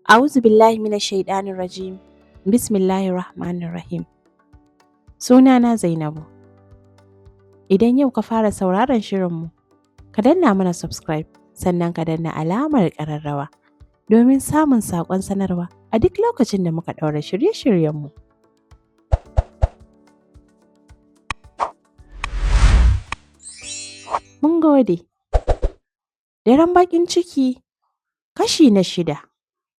A'udhu billahi minash shaitanir rajim. Bismillahir rahmanir rahim. Sunana Zainabu. Idan yau ka fara sauraron shirinmu, ka danna mana subscribe sannan ka danna alamar ƙararrawa domin samun saƙon sanarwa a duk lokacin da muka ɗaura shirye-shiryenmu. Mun gode. Daren baƙin ciki kashi na 6.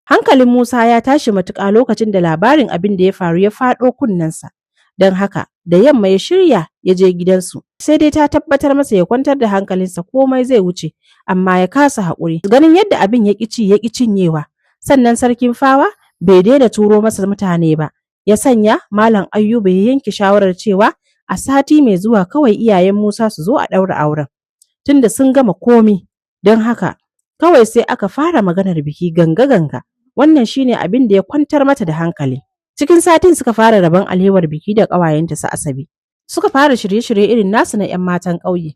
Hankalin Musa ya tashi matuƙa lokacin da labarin abin da ya faru ya faɗo kunnensa. Don haka, da yamma ya shirya ya je gidansu. Sai dai ta tabbatar masa ya kwantar da hankalinsa komai zai wuce, amma ya kasa haƙuri. Ganin yadda abin ya ƙici ya ƙi cinyewa. Sannan sarkin fawa bai daina turo masa mutane ba. Ya sanya Malam Ayyuba ya yanke shawarar cewa a sati mai zuwa kawai iyayen Musa su zo a ɗaura auren. Tunda sun gama komi, don haka kawai sai aka fara maganar biki ganga-ganga. Wannan shine abin da ya kwantar mata da hankali. Cikin satin suka fara rabon alewar biki da ƙawayenta su Asabe. Suka fara shirye-shirye irin nasu na 'yan matan ƙauye.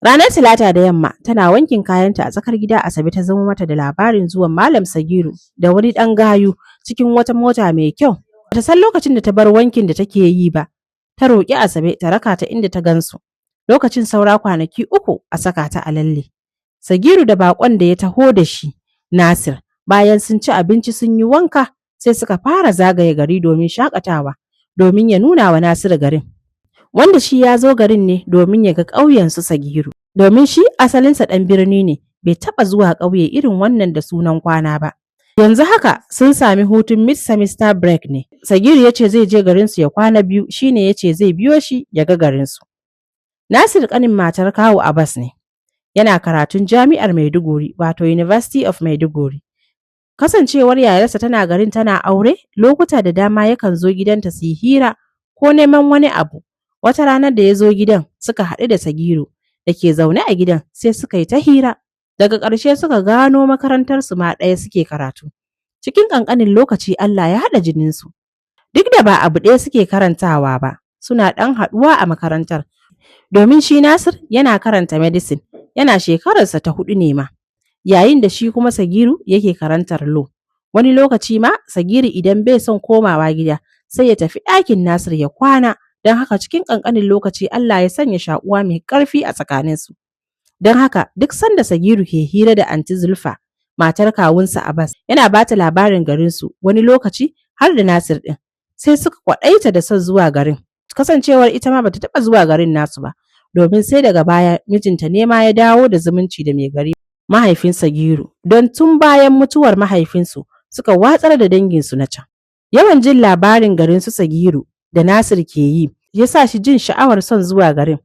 Ranar Talata da yamma tana wankin kayanta a tsakar gida, Asabe ta zama mata da labarin zuwan Malam Sagiru da wani ɗan gayu cikin wata mota mai kyau. Bata san lokacin da ta bar wankin da take yi ba. Ta roƙi Asabe ta raka ta inda ta gansu. Lokacin saura kwanaki 3 a saka ta a lalle. Sagiru da baƙon da ya taho da shi, Nasir, bayan sun ci abinci sun yi wanka, sai suka fara zagaye gari domin shakatawa, domin ya nuna wa Nasir garin. Wanda shi ya zo garin ne domin ya ga ƙauyen su Sagiru. Domin shi asalinsa ɗan birni ne, bai taɓa zuwa ƙauye irin wannan da sunan kwana ba. Yanzu haka sun sami hutun mid-semester break ne. Sagiru ya ce zai je garinsu ya kwana 2, shine ya ce zai biyo shi ya ga garinsu. Nasir ƙanin matar kawu Abbas ne. Yana karatun jami'ar Maiduguri, wato University of Maiduguri. Kasancewar yayarsa tana garin tana aure, lokuta da dama yakan zo gidanta su yi hira ko neman wani abu. Wata ranar da ya zo gidan suka haɗu da Sagiru da ke zaune a gidan, sai suka yi ta hira. Daga ƙarshe suka gano makarantarsu ma ɗaya suke karatu. Cikin ƙanƙanin lokaci Allah ya haɗa jininsu. Duk da ba abu ɗaya suke karantawa ba, suna ɗan haɗuwa a makarantar. Domin shi Nasir yana karanta medicine, yana shekararsa ta 4 ne ma. Yayin da shi kuma Sagiru yake karantar law. Wani lokaci ma Sagiru idan bai son komawa gida sai ya tafi ɗakin Nasir ya kwana. Don haka cikin ƙanƙanin lokaci Allah ya sanya shaƙuwa mai ƙarfi a tsakaninsu. Don haka duk sanda Sagiru ke hira da Anti Zulfa, matar kawunsa Abbas, yana ba ta labarin garinsu, wani lokaci har da Nasir ɗin. Sai suka kwaɗaita da son zuwa garin. Kasancewar ita ma bata taɓa zuwa garin nasu ba, domin sai daga baya mijinta ne ma ya dawo da zumunci da mai gari, mahaifin Sagiru, don tun bayan mutuwar mahaifinsu suka watsar da danginsu na can. Yawan jin labarin garin su Sagiru da Nasir ke yi ya sa shi jin sha'awar son zuwa garin.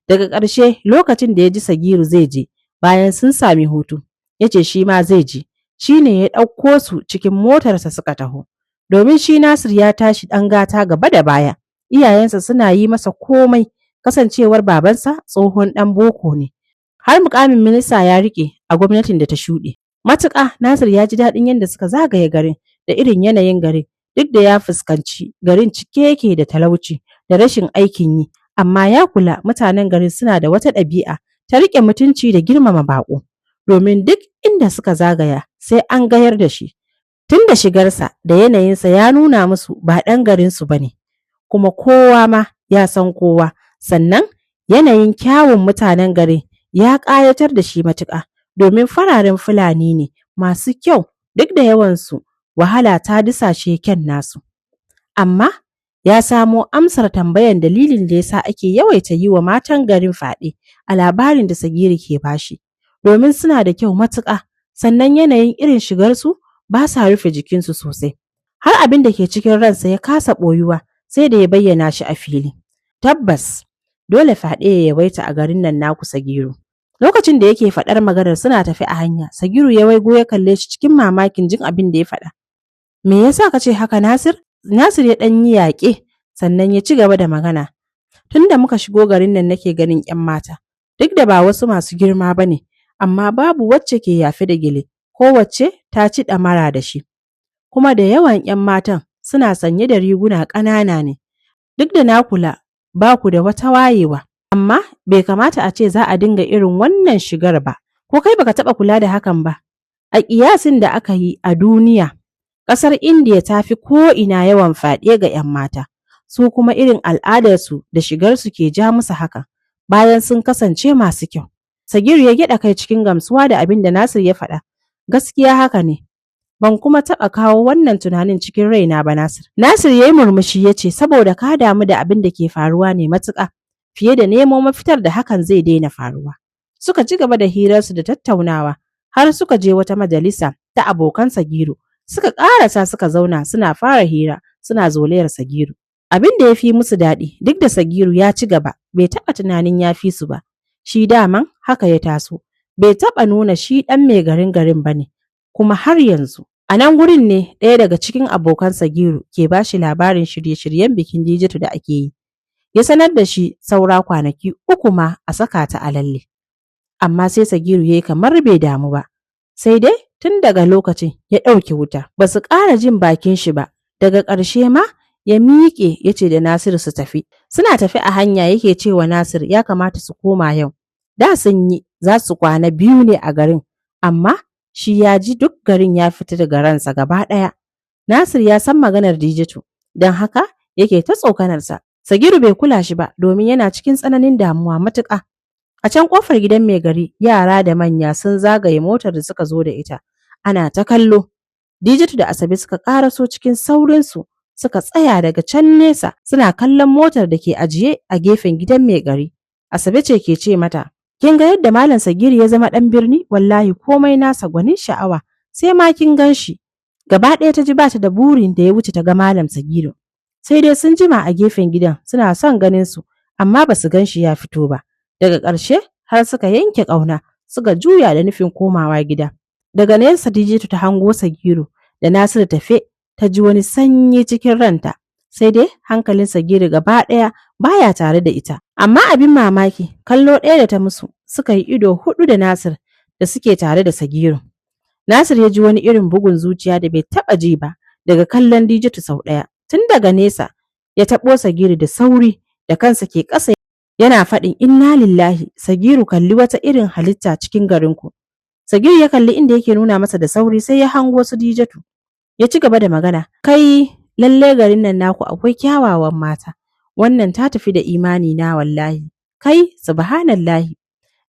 Daga ƙarshe lokacin da ya ji Sagiru zai je bayan sun sami hutu, ya ce shi ma zai je. Shi ne ya ɗauko su cikin motarsa suka taho. Domin shi Nasir ya tashi ɗan gata gaba da baya. Iyayensa suna yi masa komai, kasancewar babansa tsohon ɗan boko ne. Har mukamin minista ya rike a gwamnatin da ta shuɗe. Matuƙa Nasir ya ji daɗin yadda suka zagaye garin da irin yanayin garin, duk da ya fuskanci garin cike yake da talauci da rashin aikin yi, amma ya kula mutanen garin suna da wata ɗabi'a ta riƙe mutunci da girmama baƙo. Domin duk inda suka zagaya sai an gayar da shi. Tun da shigarsa da yanayinsa ya nuna musu ba ɗan garinsu ba ne, kuma kowa ma ya san kowa. Sannan yanayin kyawun mutanen garin ya ƙayatar da shi matuƙa, domin fararen Fulani ne masu kyau, duk da yawansu wahala ta dusashe kyan nasu. Amma ya samo amsar tambayan dalilin da yasa ake yawaita yi wa matan garin fyaɗe a labarin da Sagiru ke bashi. Domin suna da kyau matuƙa, sannan yanayin irin shigarsu ba sa rufe jikinsu sosai. Har abin da ke cikin ransa ya kasa ɓoyuwa sai da ya bayyana shi a fili. Tabbas dole fyaɗe ya yawaita a garin nan naku Sagiru. Lokacin da yake faɗar maganar suna tafi a hanya, Sagiru ya waigo ya kalle shi cikin mamakin jin abin da ya faɗa. Me yasa ka ce haka Nasir? Nasir ya ɗan yi yaƙe, sannan ya ci gaba da magana. Tunda muka shigo garin nan nake ganin 'yan mata, duk da ba wasu masu girma ba ne, amma babu wacce ke yafe da gele, kowacce ta ci ɗamara da shi. Kuma da yawan 'yan matan suna sanye da riguna ƙanana ne. Duk da na kula ba ku da wata wayewa, amma bai kamata a ce za a dinga irin wannan shigar ba. Ko kai baka taɓa kula da hakan ba? A ƙiyasin da aka yi a duniya, Ƙasar Indiya ta fi ko'ina yawan fyaɗe ga 'yan mata, su kuma irin al'adarsu da shigarsu ke ja musu hakan, bayan sun kasance masu kyau. Sagiru ya gyaɗa kai cikin gamsuwa da abin da Nasir ya faɗa. Gaskiya haka ne, ban kuma taɓa kawo wannan tunanin cikin raina ba Nasir. Nasir ya yi murmushi ya ce, saboda ka damu da abin da ke faruwa ne matuƙa, fiye da nemo mafitar da hakan zai daina faruwa. Suka ci gaba da hirarsu da tattaunawa har suka je wata majalisa ta abokan Sagiru. Suka ƙarasa suka zauna suna fara hira suna zolayar Sagiru. Abin da ya fi musu daɗi duk da Sagiru ya ci gaba bai taɓa tunanin ya fi su ba. Shi daman haka ya taso. Bai taɓa nuna shi ɗan mai garin ba ne. Kuma har yanzu. A nan gurin ne ɗaya daga cikin abokan Sagiru ke ba shi labarin shirye-shiryen bikin Dijatu da ake yi. Ya sanar da shi saura kwanaki 3 ma a saka ta a lalle. Amma sai Sagiru ya yi kamar bai damu ba. Sai dai tun daga lokacin ya ɗauke wuta. Ba su ƙara jin bakin shi ba. Daga ƙarshe ma ya miƙe ya ce da Nasiru su tafi. Suna tafi a hanya yake cewa Nasir ya kamata su koma yau. Da sun yi za su kwana 2 ne a garin, amma shi ya ji duk garin ya fita daga ransa gaba ɗaya. Nasir ya san maganar Dijatu, don haka yake ta tsokanarsa. Sagiru bai kula shi ba domin yana cikin tsananin damuwa matuƙa. A can ƙofar gidan mai gari yara da manya sun zagaye motar da suka zo da ita. Ana ta kallo. Dijatu da Asabe suka ƙaraso cikin saurinsu suka tsaya daga can nesa suna kallon motar da ke ajiye a gefen gidan mai gari. Asabe ce ke ce mata, kin ga yadda Malam Sagiru ya zama ɗan birni, wallahi komai nasa gwanin sha'awa, sai ma kin gan shi. Gaba ɗaya ta ji ba ta da burin da ya wuce ta ga Malam Sagiru. Sai dai sun jima a gefen gidan suna son ganin su, amma ba su gan shi ya fito ba. Daga ƙarshe har suka yanke ƙauna suka juya da nufin komawa gida. Daga nesa Dijatu ta hango Sagiru da Nasiru tafe, ta ji wani sanyi cikin ranta. Sai dai hankalin Sagiru gaba ɗaya baya tare da ita. Amma abin mamaki kallo ɗaya da ta musu suka yi ido 4 da Nasir da suke tare da Sagiru. Nasir ya ji wani irin bugun zuciya da bai taɓa ji ba daga kallon Dijatu sau ɗaya. Tun daga nesa ya taɓo Sagiru da sauri da kansa ke ƙasa yana faɗin inna lillahi. Sagiru kalli wata irin halitta cikin garinku. Sagiru ya kalli inda yake nuna masa da sauri sai ya hango su Dijatu. Ya ci gaba da magana, kai lalle garin nan naku akwai kyawawan mata. Wannan ta tafi da imani na wallahi. Kai subhanallahi.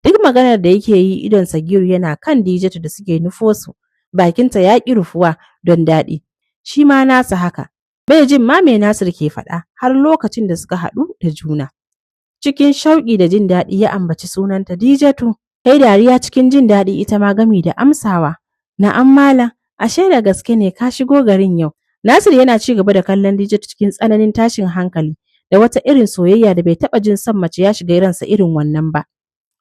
Duk maganar da yake yi idon Sagiru yana kan Dijatu da suke nufo su. Bakinta ya ƙi rufuwa don daɗi. Shi ma nasa haka. Bai jin ma me Nasir ke faɗa har lokacin da suka haɗu da juna. Cikin shauƙi da jin daɗi ya ambaci sunanta Dijatu. Kai dariya cikin jin daɗi ita ma gami da amsawa. Na'am malam, ashe da gaske ne ka shigo garin yau. Nasir yana ci gaba da kallon Dijatu cikin tsananin tashin hankali da wata irin soyayya da bai taɓa jin son mace ya shiga ransa irin wannan ba.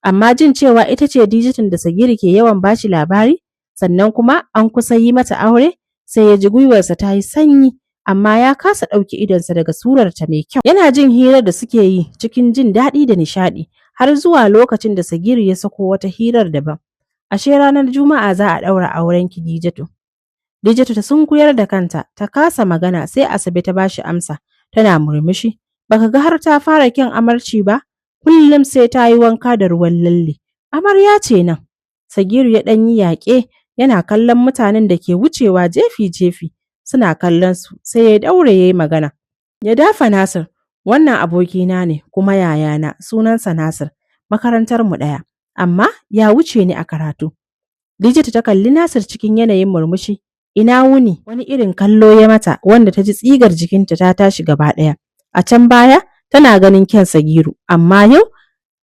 Amma jin cewa ita ce Dijatun da Sagiru ke yawan bashi labari, sannan kuma an kusa yi mata aure, sai ya ji gwiwarsa ta yi sanyi, amma ya kasa ɗauki idonsa daga surarta mai kyau. Yana jin hirar da suke yi cikin jin daɗi da nishaɗi, har zuwa lokacin da Sagiru ya sako wata hirar daban. Ashe ranar Juma'a za a ɗaura aurenki Dijatu. Dijatu ta sunkuyar da kanta, ta kasa magana sai Asabe ta bashi amsa, tana murmushi. Baka ga har ta fara kyan amarci ba? Kullum sai ta yi wanka da ruwan lalle. Amarya ce nan. Sagiru ya ɗan yi yaƙe yana kallon mutanen da ke wucewa jefi-jefi suna kallon su sai ya daure ya yi magana. Ya dafa Nasir, wannan abokina ne kuma yayana sunansa Nasir, makarantar mu ɗaya, amma ya wuce ni a karatu. Dijatu ta kalli Nasir cikin yanayin murmushi. Ina wuni? Wani irin kallo ya mata wanda ta ji tsigar jikinta ta tashi gaba ɗaya. A can baya tana ganin kyan Sagiru, amma yau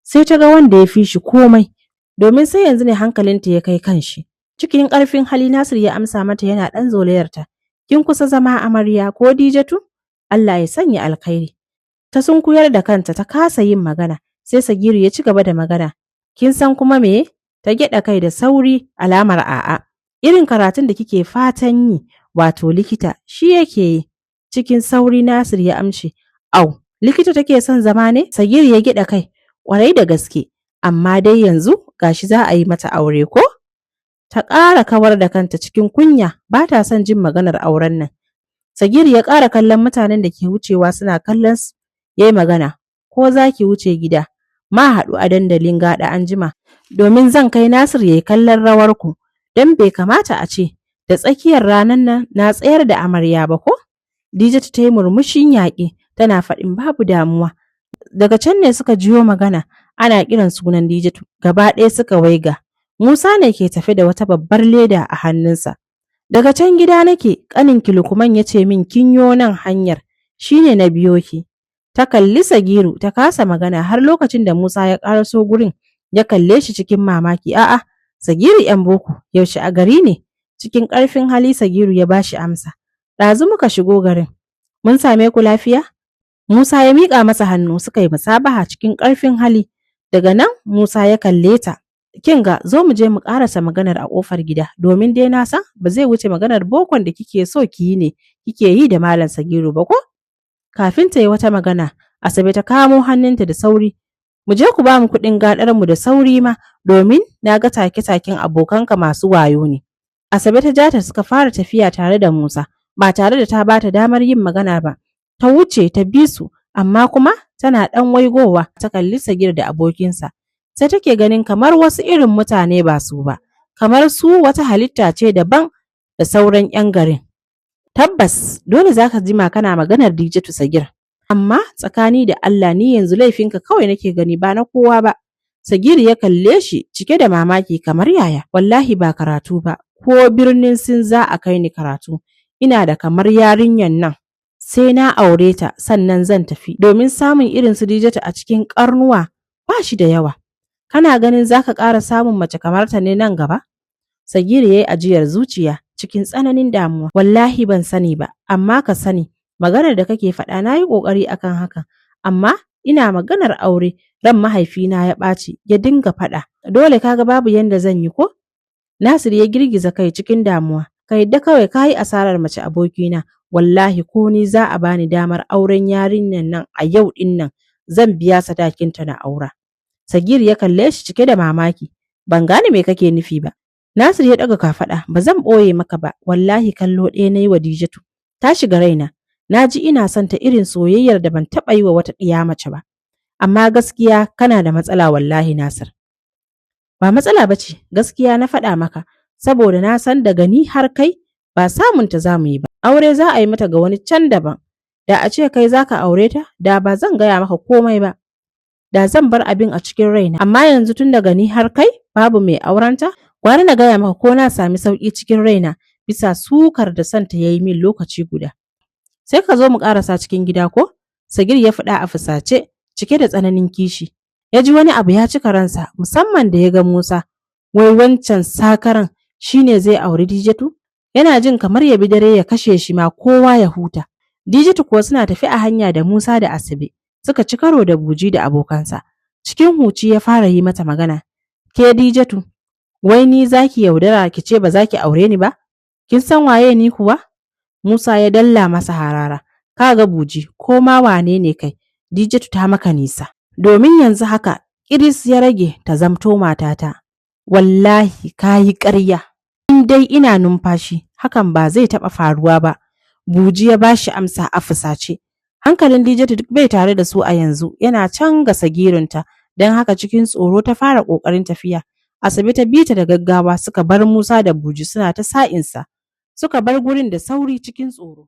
sai ta ga wanda ya fi shi komai, domin sai yanzu ne hankalinta ya kai kanshi. Cikin ƙarfin hali Nasir ya amsa mata yana ɗan zolayarta. Kin kusa zama amarya ko Dijatu? Allah ya sanya alkhairi. Ta sunkuyar da kanta ta kasa yin magana, sai Sagiru ya ci gaba da magana. Kin san kuma me? Ta gyaɗa kai da sauri alamar a'a. Irin karatun da kike fatan yi, wato likita, shi yake yi. Cikin sauri Nasir ya amshi. Au, likita take son zama ne? Sagiru ya gyaɗa kai. Ƙwarai da gaske, amma dai yanzu gashi za a yi mata aure ko? Ta ƙara kawar da kanta cikin kunya, ba ta son jin maganar auren nan. Sagiru ya ƙara kallon mutanen da ke wucewa suna kallon su, ya yi magana. Ko za ki wuce gida, ma haɗu a dandalin gaɗa anjima, domin zan kai Nasir ya yi kallon rawarku, don bai kamata a ce da tsakiyar ranar nan na tsayar da amarya ba ko? Dijatu ta yi murmushin yaƙi tana faɗin babu damuwa. Daga can ne suka jiyo magana ana kiran sunan Dijatu, gaba ɗaya suka waiga. Musa ne ke tafe da wata babbar leda a hannunsa. Daga can gida nake, ƙaninki Lukman ya ce min kin yo nan hanyar, shine na biyo ki. Ta kalli Sagiru ta kasa magana har lokacin da Musa ya ƙaraso gurin ya kalle shi cikin mamaki. A'a, Sagiru yan boko, yaushe a gari ne? Cikin ƙarfin hali Sagiru ya bashi amsa. Ɗazu muka shigo garin. Mun same ku lafiya? Musa ya miƙa masa hannu suka yi musabaha cikin ƙarfin hali. Daga nan Musa ya kalle ta. Kin ga zo mu je mu ƙarasa maganar a ƙofar gida domin dai na san ba zai wuce maganar bokon da kike so ki yi ne kike yi da Malam Sagiru ba ko? Kafin ta yi wata magana, Asabe ta kamo hannunta da sauri. Mu je ku ba mu kuɗin gaɗar mu da sauri ma domin na ga take-taken abokanka masu wayo ne. Asabe ta ja ta suka fara tafiya tare da Musa ba tare da ta bata damar yin magana ba. Ta wuce ta bi su amma kuma tana ɗan waigowa ta kalli Sagir da abokinsa. Sai take ganin kamar wasu irin mutane ba su ba, kamar su wata halitta ce daban da sauran 'yan garin. Tabbas dole zaka jima kana maganar Dijatu Sagir. Amma tsakani da Allah ni yanzu laifinka kawai nake gani ba na kowa ba. Sagir ya kalle shi cike da mamaki kamar yaya. Wallahi ba karatu ba, ko birnin Sin za a kai ni karatu. Ina da kamar yarinyan nan. Sai na aure ta sannan zan tafi domin samun irin su Dijatu a cikin karnuwa ba shi da yawa. Kana ganin zaka ƙara samun mace kamar ta ne nan gaba? Sagir yayi ajiyar zuciya cikin tsananin damuwa. Wallahi ban sani ba, amma ka sani maganar da kake faɗa na yi ƙoƙari akan haka, amma ina maganar aure ran mahaifina ya ɓaci ya dinga faɗa. Dole kaga babu yanda zan yi ko? Nasir ya girgiza kai cikin damuwa. Ka yadda kawai ka yi asarar mace abokina. Wallahi ko ni za a bani damar auren yarinyar nan a yau ɗin nan zan biya sadakinta na aura. Sagir ya kalle shi cike da mamaki. Ban gane me kake nufi ba. Nasir ya ɗaga kafaɗa. Ba zan ɓoye maka ba, wallahi kallo ɗaya na yi wa Dijatu. Ta shiga raina. Na ji ina son ta irin soyayyar da ban taɓa yi wa wata ɗiya mace ba. Amma gaskiya kana da matsala wallahi Nasir. Ba matsala ba ce, gaskiya na faɗa maka, saboda na san daga ni har kai ba samunta za mu yi ba. Aure za a yi mata ga wani can daban. Da a ce kai za ka aure ta, da ba zan gaya maka komai ba. Da zan bar abin a cikin raina. Amma yanzu tun daga ni har kai babu mai aurenta, gwara na gaya maka ko na sami sauƙi cikin raina bisa sukar da santa ya yi min lokaci guda. Sai ka zo mu ƙarasa cikin gida ko? Sagir ya faɗa a fusace, cike da tsananin kishi. Ya ji wani abu ya cika ransa, musamman da ya ga Musa. Wai wancan sakaran shine zai auri Dijatu? Yana jin kamar ya bi dare ya kashe shi ma kowa ya huta. Dijatu kuwa suna tafi a hanya da Musa da Asabe. Suka ci karo da Buji da abokansa. Cikin huci ya fara yi mata magana. Ke Dijatu, wai ni zaki yaudara ki ce ba zaki aure ni ba? Kin san waye ni kuwa? Musa ya dalla masa harara. Kaga Buji, ko ma wane ne kai? Dijatu ta maka nisa. Domin yanzu haka Kiris ya rage ta zamto matata. Wallahi kayi ƙarya. In dai ina numfashi, hakan ba zai taɓa faruwa ba. Buji ya bashi amsa a fusace. Hankalin Dijatu duk bai tare da su a yanzu, yana can ga Sagirinta, don haka cikin tsoro ta fara ƙoƙarin tafiya. Asabe ta bi ta da gaggawa suka bar Musa da Buji suna ta sa'insa. Suka bar gurin da sauri cikin tsoro.